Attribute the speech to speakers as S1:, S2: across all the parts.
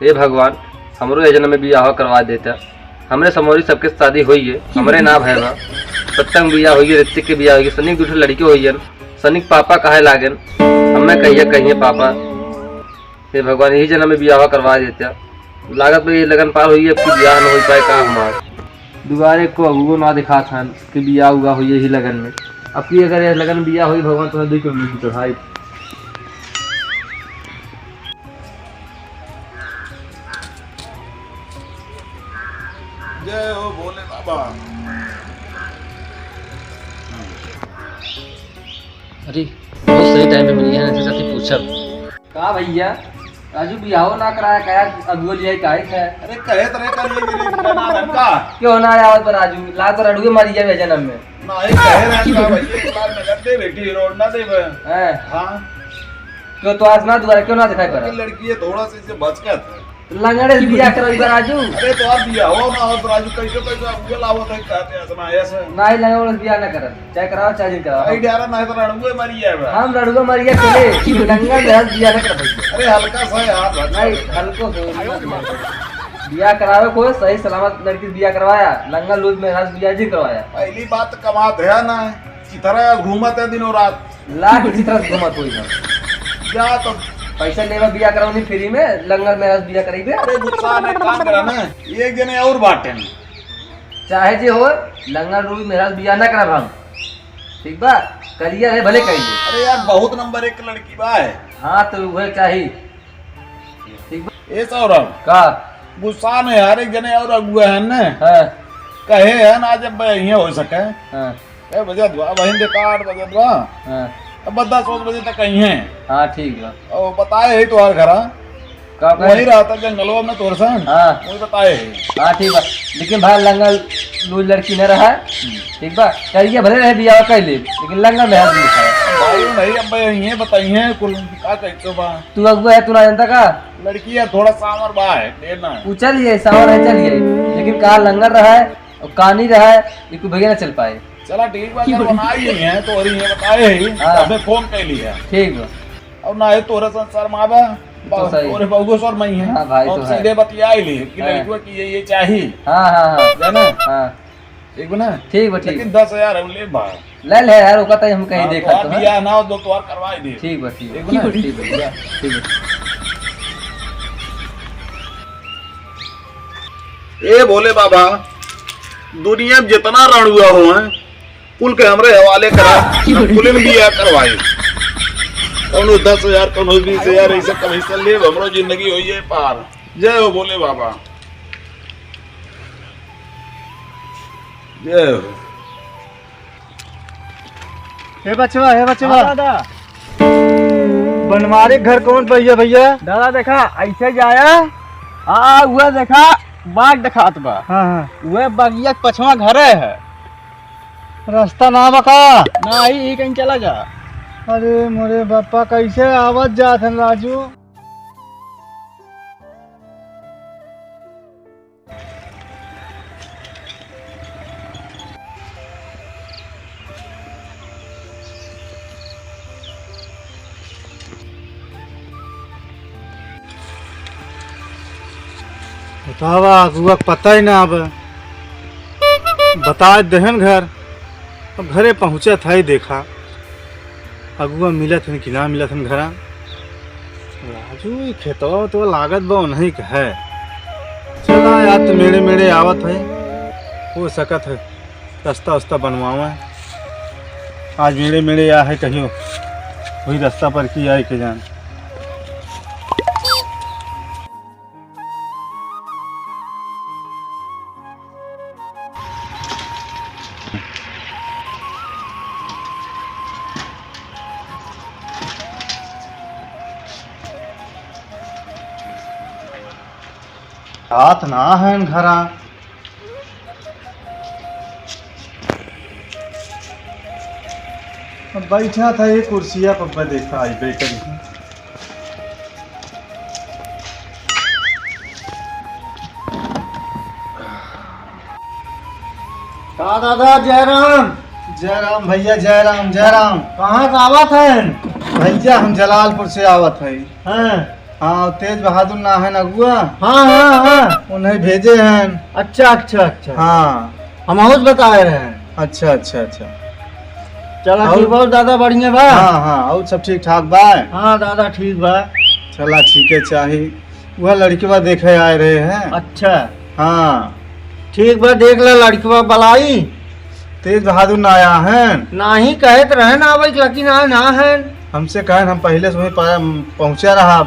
S1: हे भगवान हमरो ये जन्म में बियाह करवा देता। हमरे समोरी सबके शादी हुई है, हमरे ना भाई बा सत्तंग बियाह हुई है, ऋतिक के बियाह हुई है, सनिक दूसरे लड़की हुई है, सनिक पापा कहे लागन हमें कहिए पापा। हे भगवान यही जन्म में बियाह करवा देता। लागत में ये लगन पार हुई है, अब की बियाह न हो पाए का हमार दोबारे को अगुओ ना दिखा था कि बियाह हुआ हुई यही लगन में। अब की अगर ये लगन बियाह हुई भगवान तुम्हें दुख मिली तो भाई।
S2: जय हो भोले बाबा।
S1: अरे बहुत सही टाइम पे मिली है ना, जैसे पूछब का भैया राजू बियाह ना कराया क्या अगुओ लिया काहे है।
S2: अरे कहे तरह का ये मेरे गाना रंगा
S1: क्यों ना आवत पर राजू ला तो रडुए मारी जाए जन्म में
S2: नहीं कहे रंगा भाई एक बार नगर दे बेटी रोड ना दे
S1: हैं।
S2: हां
S1: क्यों तो आज ना दोबारा क्यों ना दिखाई पर
S2: लड़की है थोड़ा सा इससे बच गया था
S1: लंगड़े बियाह कराई पर राजू।
S2: अरे तो आप बियाह हो ना हो तो राजू कैसे उगल आवत है कहते हैं सुना ऐसे
S1: नहीं लंगड़े बियाह ना कर चाहे कराओ चाहे नहीं कराओ।
S2: आई डारा नहीं तो रड़ुए मरी है
S1: हम रडुए मारी जाए चले लंगा में बियाह ना कर भैया।
S2: अरे हल्का सा हाथ
S1: नहीं हल्को बियाह करावे कोई सही सलामत लड़की बियाह करवाया लंगा लूज में राज बियाह जी करवाया।
S2: पहली बात कमात है ना की तरह घूमत है दिनों रात
S1: लाख इसी तरह घूमत हुई ना
S2: क्या तो
S1: पैसा लेवा बियाह कराऊनी फ्री में लंगर में राज बियाह कराई
S2: अरे गुस्सा ने काम करा ना एक जने और बाटे
S1: चाहे जे हो लंगर लूज में राज बियाह ना करा हम ठीक बा करिया है भले करिए।
S2: अरे यार बहुत नंबर एक लड़की बा है।
S1: हाँ तो वह चाहिए ठीक बा
S2: ए सौरभ
S1: का
S2: गुस्सा ने यार एक जने और अगुआ है ना
S1: हाँ
S2: कहे है ना जब ये हो सके
S1: हाँ
S2: ए बजे दुआ बहन दे कार्ड बजे दुआ
S1: हाँ
S2: अब बदा 10 बजे तक कहीं है
S1: हाँ ठीक बा
S2: और बताए है तोहार घरा
S1: का
S2: वही रहा था जंगलों में तोर सन
S1: हाँ
S2: वही बताए है।
S1: हाँ ठीक बा लेकिन भाई लंगर लूज लड़की न रहा ठीक बा करिए भले रहे बियाह कर ले लेकिन लंगर में हाथ नहीं खाया
S2: भाई नहीं अब ये बताई है कुल का कहते बा
S1: तू अगुआ है तू ना जनता का
S2: लड़की है थोड़ा सामर बा है देना
S1: पूछा लिए सामान है चलिए लेकिन कहा लंगर रहा है और कहानी रहा है ये कोई भैया ना चल पाए।
S2: चला ठीक बा जब बनाई ही है तो और ये बताए है
S1: हाँ।
S2: अबे फोन कर लिया
S1: ठीक बा
S2: और ना है तोरे संसार माबा
S1: तो सही।
S2: और बहुगो सर मई है
S1: हाँ भाई
S2: और
S1: तो है।
S2: सीधे बतियाई ली कि
S1: हाँ।
S2: लड़कियों की ये चाहिए
S1: हाँ हाँ हाँ
S2: जाना
S1: हाँ
S2: ठीक बना
S1: ठीक बा ठीक
S2: लेकिन 10,000 हम ले बा
S1: ले ले यार वो कहता हम कहीं
S2: हाँ,
S1: देखा
S2: तो
S1: तो
S2: आप दिया ना दो तो और करवाई दे
S1: ठीक बा ठीक
S2: ठीक
S1: बा
S2: बा
S1: ठीक बा ठीक बा।
S2: ए भोले बाबा दुनिया में जितना रण हुआ हो है कुल के हमरे हवाले करा कुल में बिया करवाए कौनो 10,000 कौनो 20,000 ऐसे कमीशन ले हमरो जिंदगी होई है पार। जय हो भोले बाबा जय हो।
S3: हे बचवा दादा बनवारी घर कौन भैया भैया
S4: दादा देखा ऐसे जाया हाँ वह देखा बाग दिखात बा
S3: हाँ हाँ
S4: वह बगिया के पछवा घरे है
S3: रास्ता ना बका
S4: ना ही कहीं चला जा।
S3: अरे मोरे बापा कैसे आवत जात है राजू बतावा अगुआ पता ही ना अब बता दहन घर अब घरे पहुँचा था ही देखा अगुआ मिलत है कि ना मिलत है घरा राजू ये खेतवा तो लागत बा नहीं का है चला यार तो मेरे मेरे आवत है हो सकत है रास्ता वास्ता बनवावा आज मेरे मेरे या है कहीं वही रास्ता पर की आए के जान हाथ ना है घरा अब बैठा था ये कुर्सिया पर देखा आई बैठल का दादा जयराम भैया जयराम कहाँ से आवत है भैया हम जलालपुर से आवत है हाँ हाँ तेज बहादुर ना है अगुआ,
S4: हाँ हाँ हाँ।
S3: उन्हें भेजे हैं।
S4: अच्छा अच्छा अच्छा।
S3: हाँ
S4: हम और बताए रहे हैं।
S3: अच्छा अच्छा अच्छा।
S4: चला
S3: और-
S4: ठीक बहुत दादा बढ़िया बा।
S3: हाँ हाँ और सब ठीक ठाक बा।
S4: हाँ दादा ठीक बा।
S3: चला ठीक है चाही, वह लड़की बा देखे आए रहे हैं।
S4: अच्छा
S3: हाँ
S4: ठीक बा, देख ला लड़की बलाई।
S3: तेज बहादुर ना आया है,
S4: ना ही कहत रहे ना भाई, लेकिन ना है।
S3: हमसे कहे हम पहले से वहीं पहुँचा रहा।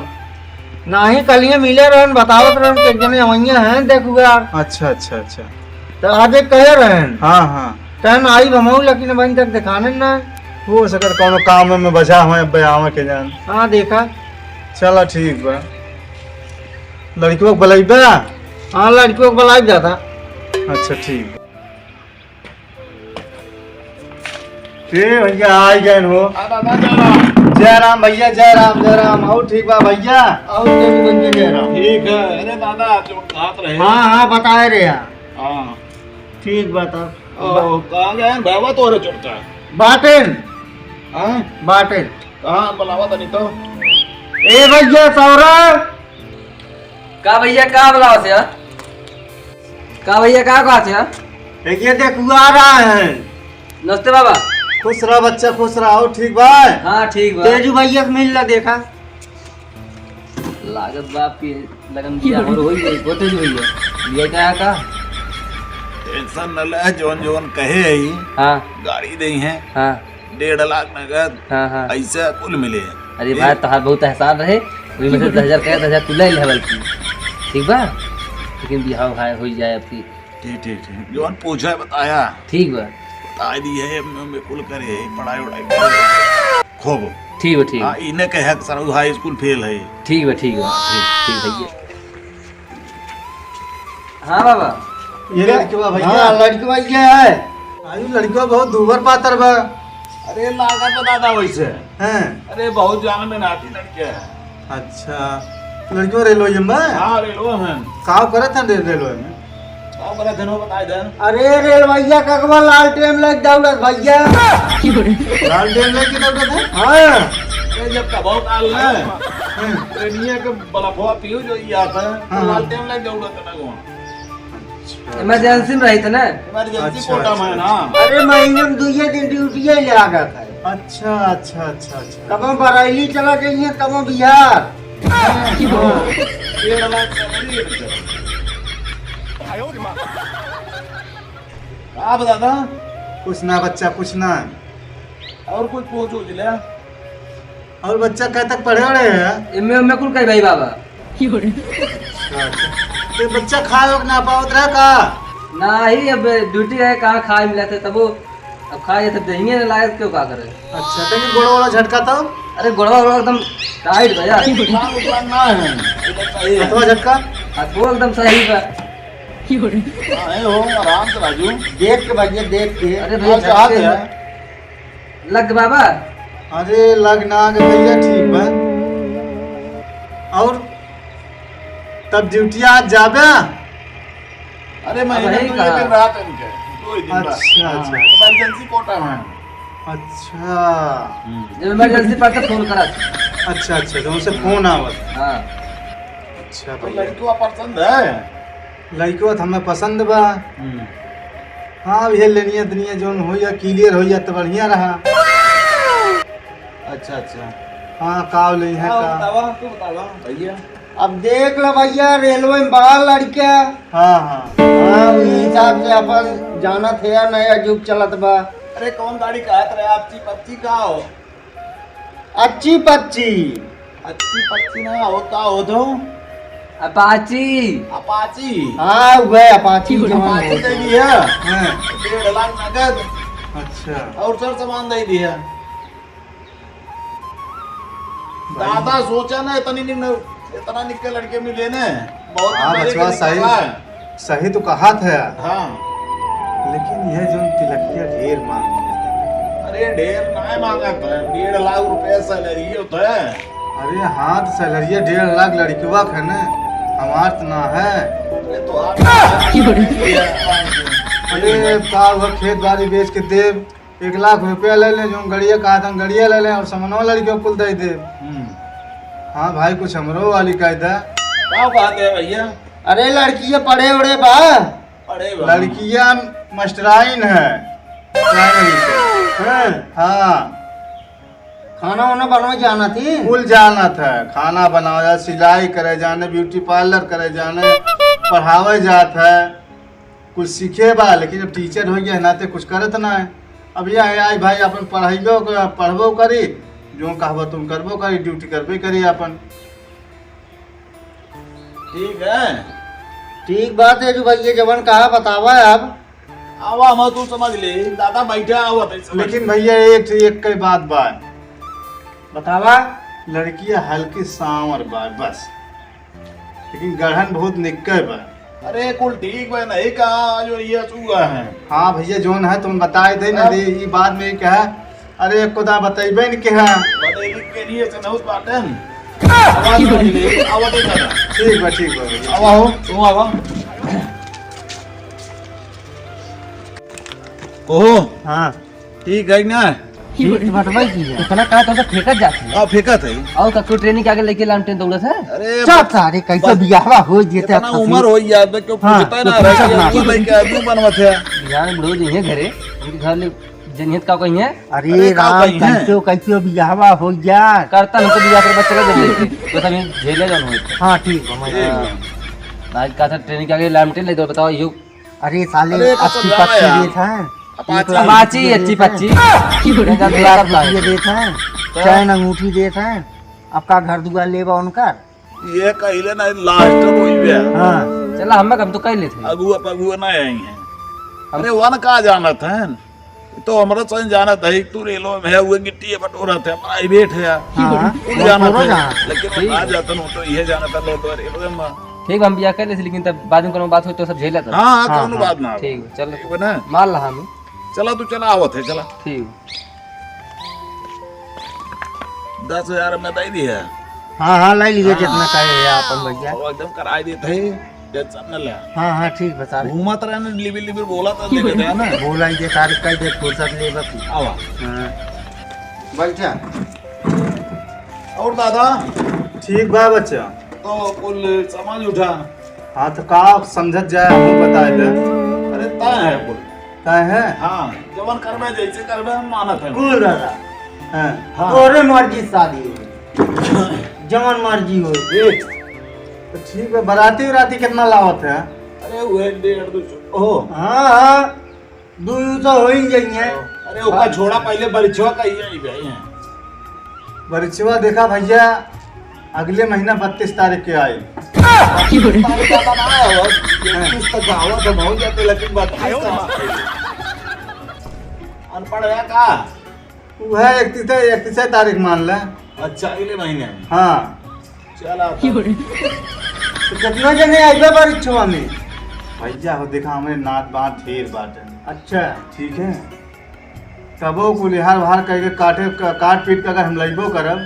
S4: ना ही कलिए मिले रहन, बतावत रहन कि एक जने अवैया हैं देखो यार।
S3: अच्छा अच्छा अच्छा।
S4: तो आगे कहे रहन
S3: हाँ हाँ
S4: कहन आई भमऊ, लेकिन अभी तक दिखाने ना।
S3: हो सकत कोनो काम में बचा हुए बयावा के जान।
S4: हाँ देखा।
S3: चला ठीक बा, लड़कियों को बुलाइबा।
S4: हाँ लड़कियों को बुलाई जाता।
S3: अच्छा ठीक भैया आ गए हो। जय राम भैया, जय राम जय राम। और ठीक बा भैया।
S4: और तेरी बन जय राम।
S2: ठीक है। अरे दादा चोट हाथ रहे।
S4: हाँ हाँ बताए रे यार।
S2: हाँ।
S4: ठीक बता।
S2: कहाँ गए बाबा तो चोटका
S4: बाटेन
S2: हाँ
S4: बाटेन।
S2: कहाँ बुलावा था नहीं तो।
S4: ए भैया सौरभ।
S1: का भैया का बुलाओ से यार? का भैया का कहा से यार?
S4: ये देख आ रहा है।
S1: नमस्ते बाबा।
S3: खुश रहा बच्चा, खुश रहा। और ठीक बा।
S1: हाँ ठीक बा।
S4: तेजू भैया से मिल ला देखा।
S1: लागत बाप की लगन बिया और होई गई गोते जो भैया ये क्या का।
S2: टेंशन न ले, जोन जोन कहे ही
S1: हाँ
S2: गाड़ी दी है।
S1: हाँ
S2: 1.5 लाख नगद
S1: हाँ हाँ।
S2: ऐसा कुल मिले।
S1: अरे भाई तहार बहुत एहसान रहे, वही में से 10,000 कहे 10,000 तू ले लेवल की। ठीक बा, लेकिन बिहाव भाई हो जाए आपकी।
S2: ठीक ठीक ठीक। जोन पूछा बताया
S1: ठीक बा
S2: बता दी है। में कुल करे पढ़ाई उड़ाई करे खूब।
S1: ठीक बा ठीक
S2: हाँ
S1: बा
S2: इन्हें कहे सर हाई स्कूल फेल है।
S1: ठीक बा ठीक बा ठीक ठीक भैया। हाँ बाबा।
S3: ये लड़की बा भैया।
S4: हाँ लड़की भैया है।
S3: आयु लड़कियों बहुत दूबर पातर बा।
S2: अरे लागत बता वैसे।
S3: हैं।
S2: अरे बहुत जान में नाती लड़के है।
S3: अच्छा लड़कियों रेलवे में।
S2: हाँ रेलवे में
S3: काम करे थे रेलवे में।
S2: क्या बड़ा दिन हो बताए देन।
S4: अरे रेल भैया ककबा लाल टेम लग दौलत भैया।
S3: लाल डेल लेके दौड़ते थे।
S4: हाँ
S2: अरे जब का बहुत आल है ट्रेनिया के बलफवा पियो जो ये आता है
S3: हाँ।
S2: तो लाल टाइम लग जाऊंगा तना को।
S1: इमरजेंसी में रही थी ना।
S2: इमरजेंसी
S3: अच्छा,
S2: कोटा में
S3: अच्छा,
S2: ना।
S4: अरे महीने में 2 दिन ड्यूटी ले आगा था।
S3: अच्छा अच्छा अच्छा अच्छा।
S4: कब बरेली चला गई है, कब बिहार।
S2: 1.5 लाख सैलरी है। आप दादा
S3: कुछ ना बच्चा कुछ ना।
S2: और कुछ पूछ उछ ले।
S3: और बच्चा कह तक पढ़े रहे हैं।
S1: इनमें कुल कही भाई बाबा।
S3: तो बच्चा खाए ना पाओ रहा का।
S1: ना ही अब ड्यूटी है कहाँ खाए मिला थे तब वो अब खाए तो देंगे ना लायक क्यों का करे।
S3: अच्छा तो गोड़ा वाला झटका था।
S1: अरे गोड़वा वोड़वा एकदम टाइट भैया।
S2: काम उतना ना है इधर सही है।
S3: अथवा झटका।
S1: वो एकदम सही बा।
S2: हाँ, हो आराम से राजू।
S4: देख के भैया देख के।
S1: अरे
S2: और
S1: भैया
S2: कहाँ
S1: झटके
S2: थे?
S1: में- लग बाबा।
S3: अरे लगना के भैया ठीक बा। और तब ड्यूटी आज जाबे।
S2: अरे महीने
S1: अब है
S2: तो
S1: कहाँ?
S2: ये दिन रात इनके 2 दिन बाद।
S3: अच्छा अच्छा
S2: इमरजेंसी कोटा में।
S3: अच्छा
S1: जब इमरजेंसी पड़ता फोन करा।
S3: अच्छा अच्छा तो उनसे फोन आवत।
S1: हाँ
S3: अच्छा
S2: तो
S3: भैया
S2: लड़की पसंद है।
S3: लड़कियों तो हमें पसंद बा। हाँ ये लेनिया दुनिया जो हो या क्लियर हो या तो बढ़िया रहा।
S2: अच्छा अच्छा।
S3: हाँ काव ले है का।
S2: बतावा तू बतावा भैया।
S4: अब देख लो भैया रेलवे में बड़ा लड़का।
S3: हाँ हाँ
S4: हाँ उसी हिसाब से अपन जाना थे या नया युग चलत बा।
S2: अरे कौन गाड़ी कहत रहे आपची पच्ची का हो।
S4: अच्छी पच्ची।
S2: अच्छी पच्ची ना हो का हो तो
S1: अपाची।
S2: अपाची।
S4: हाँ वह अपाची
S2: अपाची
S4: जवान
S2: दे दी है।
S3: हाँ,
S2: 1.5 लाख नगद
S3: अच्छा
S2: और सर सामान दे दी है। दादा सोचा ना इतना निकल लड़के मिले ने बहुत
S3: हाँ
S2: मजे
S3: बचवा
S2: के
S3: सही
S2: निकल रहा है।
S3: सही तो कहा था
S2: हाँ
S3: लेकिन यह जो तिलकिया ढेर मांग।
S2: अरे ढेर ना मांगा था 1.5 लाख रुपए सैलरी होता है।
S3: अरे हाँ तो सैलरी 1.5 लाख लड़किवा है ना, हमार तो ना है।
S2: अरे तो आप
S3: अरे का वह खेत बाड़ी बेच के देव 1 लाख रुपया ले ले, जो गड़िया कहा था गड़िया ले ले और सामानों लड़कियों कुल दे दे। हाँ भाई कुछ हमरो वाली कायदा।
S2: क्या बात है भैया?
S4: अरे लड़की पढ़े उड़े बा।
S2: अरे वाह।
S3: लड़कियां मास्टराइन है प्राइमरी से। हाँ
S4: खाना वाना बनवा जाना थी।
S3: फुल जाना था, खाना बनाया, सिलाई करे जाने, ब्यूटी पार्लर करे जाने, पढ़ावे जात है, कुछ सीखे बा। लेकिन जब टीचर हो गया नाते कुछ करत ना है। अब यह आई भाई अपन पढ़बो करी, जो कहबो तुम करबो करी, ड्यूटी करबे करी अपन।
S2: ठीक है,
S4: ठीक बात है जो भैया जवन कहा बतावा अब।
S2: आवा हम तू समझ ले, दादा बैठा आवा तो
S3: लेकिन भैया एक कई बात बा,
S4: बतावा।
S3: लड़कियां हल्की सांवर बा बस, लेकिन गढ़न बहुत निक्के बा।
S2: अरे कुल ठीक है नहीं कहा जो ये चूगा है।
S3: हाँ भैया जोन है तुम बताए दे ना, ये बात में क्या है। अरे खुदा बताइबे न क्या है।
S2: बड़े लिख के लिए से नहुस बाटन आवाज ले आवा दे दादा।
S3: ठीक है भैया।
S2: आवा हो तुम आवा। ओहो
S3: हाँ
S2: ठीक है ना।
S4: बटवाई की है इतना कहा तो फेंकत जाती
S2: आ फेंका थे।
S1: और कक्कू ट्रेनिंग के आगे लेके लामटेन दौड़त है।
S2: अरे
S4: सब सारे कैसे बियाह हो जेते
S2: इतना उम्र हो याद क्यों पूछता है ना
S4: तो पूछत ना।
S2: रही लेके आदमी बनवत है।
S1: बिहार में बुढ़ो जी है घरे, उनके घर ले जनियत का कहीं है
S4: अरे
S2: अरे का
S4: राम
S2: कहीं है?
S4: कैसे बियाह हो जा।
S1: करता हमको बिया कर बच्चा लग जाते तो सब झेले जान होए।
S4: हाँ ठीक है
S1: आज का था ट्रेनिंग के आगे लामटेन ले दो, बताओ यो
S4: अरे साले
S2: अरे तो
S4: अच्छी
S2: सब
S4: पक्षी
S2: जाना
S4: देत हैं।
S2: अपाची।
S1: अपाची अच्छी पच्ची
S4: ये देत हैं, चैन अंगूठी देत हैं। आपका घर दुआर लेवा उनका।
S2: ये कहिले ना लास्ट होई बे।
S4: हाँ
S1: चला हम तो कह लेते
S2: अगुआ पगुआ ना आई हैं। अरे वन का जानत है तो हमरा चैन जानत है। तू रेलो में है वो गिट्टी बटोरा थे प्राइवेट है।
S4: हाँ
S2: तू जानत
S4: बोलो ना।
S2: है लेकिन आ जाता हूं तो ये जानत है लो रेलो में।
S1: ठीक हम बिया कर लेते, लेकिन तब बाद में कोनो बात हो तो सब झेला था।
S2: हां कौन बात ना।
S1: ठीक चल
S2: ठीक है ना।
S1: मार ला हम।
S2: चला तू चला आवत है चला।
S1: ठीक
S2: 10,000 में दे दी है।
S4: हाँ ले लीजिए जितना कहे अपन भैया।
S2: और एकदम कराई देते है टेंशन न ले।
S4: हाँ ठीक बता रहे।
S2: घूमत रहने लिबिल बोला था दे दे ना।
S4: बोला ही दे तारीख कह दे फुर्सत ले बस।
S2: आवा
S4: बैठा।
S2: और दादा
S3: ठीक बा बच्चा।
S2: तो कुल समझ उठा।
S3: हाँ तो का समझत जाए हम बताए दे।
S2: अरे ता है कुल
S3: का है।
S2: हाँ जवन करबे जैसे करबे हम मानत है।
S4: कुल दादा
S3: हाँ
S2: हाँ।
S4: तोरे मर्जी शादी हो जवन मर्जी हो।
S3: तो ठीक है। बराती उराती कितना लावत है।
S2: अरे वो 1.5 ओहो।
S4: हाँ दू तो हो ही जाइए।
S2: अरे ओका छोड़ा पहले बरिछवा का ही आई भाई हैं।
S3: बरिचवा देखा भैया अगले महीना 32 तारीख के आई।
S2: तारीख का ना है वो किस तक गावा तो बहुत जाते लेकिन बात अनपढ़ है का।
S3: वो है 31 तारीख मान ले।
S2: अच्छा अगले महीने में।
S3: हाँ
S2: चला
S3: तो कितना जने आइबे बरिचवा में। भैया हो देखा हमारे नाच बात ढेर बाटे।
S4: अच्छा
S3: ठीक है तबो कुल हार भार करके काट पीट कर अगर हम लइबो करब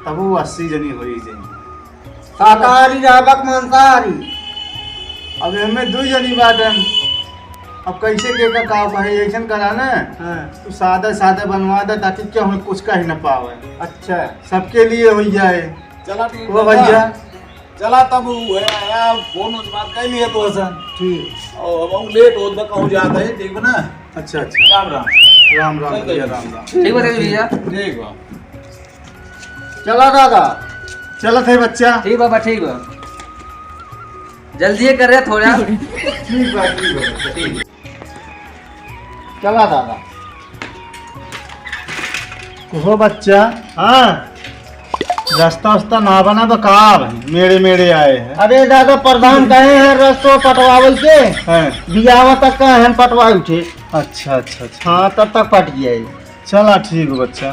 S3: तब वो 80 जनी हो जाएंगे।
S4: शाकाहारी रहबक मांसाहारी।
S3: अब हमें 2 जनी बाटन। अब कैसे के का काव कहे ऐसन करा ना।
S4: हाँ
S3: तू सादा बनवा दे ताकि क्या हम कुछ कह न पावे।
S4: अच्छा
S3: सबके लिए हो जाए।
S2: चला ठीक
S3: वो भैया
S2: चला तब वो है आया फोन उस बात कर लिए तो हसन
S4: ठीक।
S2: और हम लेट हो तो कहूं जाता है ठीक है ना।
S3: अच्छा अच्छा
S2: राम राम।
S3: राम राम भैया राम राम।
S1: ठीक बता भैया।
S2: ठीक बा।
S4: चला दादा।
S3: चलत है बच्चा।
S1: ठीक बाबा ठीक बा, जल्दी कर रहे थोड़ा।
S3: ठीक बा बच्चा, ठीक।
S4: चला दादा।
S3: हो बच्चा
S4: हाँ
S3: रास्ता वास्ता ना बना बकार मेरे आए हैं।
S4: अरे दादा प्रधान कहे हैं रस्तो पटवावे के।
S3: हैं।
S4: बियाह तक कहे हैं पटवाई उठे।
S3: अच्छा अच्छा अच्छा
S4: हाँ तब तक पट गया ये।
S3: चला ठीक है बच्चा।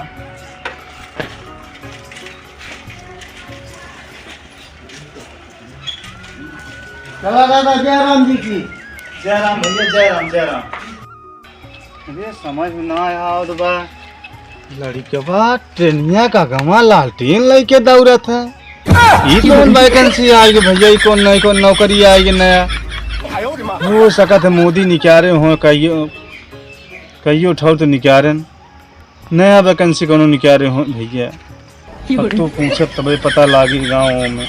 S4: चला दादा जय राम जी की।
S3: जय राम भैया जय राम जय राम। अरे समझ में ना आया तो बा लड़कवा ट्रेनिया का गमा लालटेन लेके दौड़त है। ये कौन वैकेंसी आएगी भैया, ये कौन नई कौन नौकरी आएगी नया। हो सकत है मोदी निकारे हो कहियो उठाओ तो निकारे नया वैकेंसी कोनो निकारे हो भैया। अब तो पूछे तबे पता लागी गाँव में।